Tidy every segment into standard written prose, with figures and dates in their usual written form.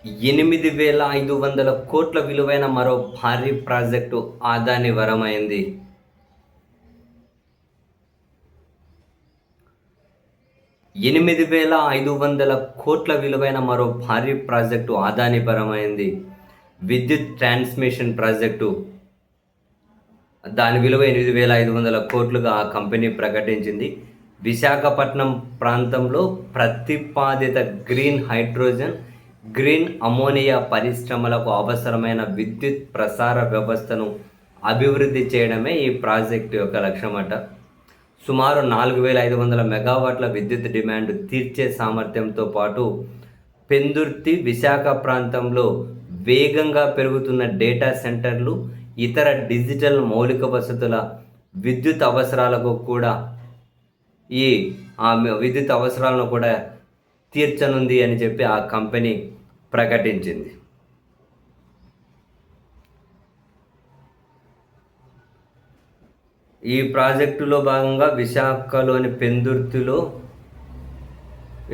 8,500 కోట్ల విలువైన మరో భారీ ప్రాజెక్టు అదాని వరమైంది. 8,500 కోట్ల విలువైన మరో భారీ ప్రాజెక్టు అదాని పరమైంది. విద్యుత్ ట్రాన్స్మిషన్ ప్రాజెక్టు. దాని విలువ 8,500 కోట్లుగా ఆ కంపెనీ ప్రకటించింది. విశాఖపట్నం ప్రాంతంలో ప్రతిపాదిత గ్రీన్ హైడ్రోజన్, గ్రీన్ అమోనియా పరిశ్రమలకు అవసరమైన విద్యుత్ ప్రసార వ్యవస్థను అభివృద్ధి చేయడమే ఈ ప్రాజెక్టు యొక్క లక్ష్యమట. సుమారు 4,500 మెగావాట్ల విద్యుత్ డిమాండ్ తీర్చే సామర్థ్యంతో పాటు పెందుర్తి, విశాఖ ప్రాంతంలో వేగంగా పెరుగుతున్న డేటా సెంటర్లు, ఇతర డిజిటల్ మౌలిక వసతుల విద్యుత్ అవసరాలకు కూడా విద్యుత్ అవసరాలను కూడా తీర్చనుంది అని చెప్పి ఆ కంపెనీ ప్రకటించింది. ఈ ప్రాజెక్టులో భాగంగా విశాఖలోని పెందుర్తిలో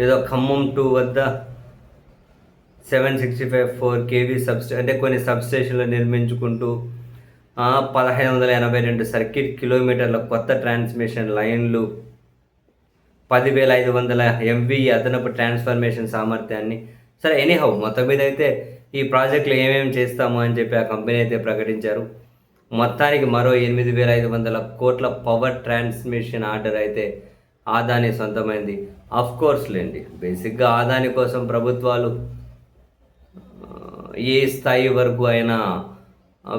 ఏదో ఖమ్మం 2 వద్ద 765 kV అంటే కొన్ని సబ్స్టేషన్లు నిర్మించుకుంటూ 1,582 సర్క్యూట్ కిలోమీటర్ల కొత్త ట్రాన్స్మిషన్ లైన్లు, 10,500 MVE అదనపు ట్రాన్స్ఫర్మేషన్ సామర్థ్యాన్ని. సరే, ఎనీహౌ మొత్తం మీద అయితే ఈ ప్రాజెక్టులు ఏమేమి చేస్తాము అని చెప్పి ఆ కంపెనీ అయితే ప్రకటించారు. మొత్తానికి మరో 8,500 కోట్ల పవర్ ట్రాన్స్మిషన్ ఆర్డర్ అయితే అదాని సొంతమైంది. కోర్స్ లేండి, బేసిక్గా అదాని కోసం ప్రభుత్వాలు ఏ స్థాయి వరకు అయినా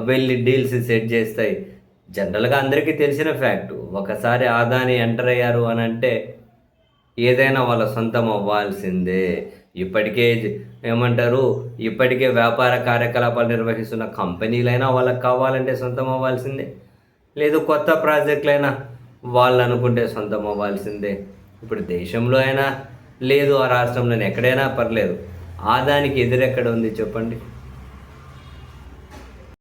వెళ్ళి డీల్స్ సెట్ చేస్తాయి. జనరల్గా అందరికీ తెలిసిన ఫ్యాక్టు, ఒకసారి అదాని ఎంటర్ అయ్యారు అని అంటే ఏదైనా వాళ్ళ సొంతం అవ్వాల్సిందే. ఇప్పటికే వ్యాపార కార్యకలాపాలు నిర్వహిస్తున్న కంపెనీలైనా వాళ్ళకి కావాలంటే సొంతం అవ్వాల్సిందే, లేదు కొత్త ప్రాజెక్టులైనా వాళ్ళు అనుకుంటే సొంతం అవ్వాల్సిందే. ఇప్పుడు దేశంలో అయినా లేదు, ఆ రాష్ట్రంలోనే ఎక్కడైనా పర్లేదు, అదానికి ఎదురెక్కడ ఉంది చెప్పండి.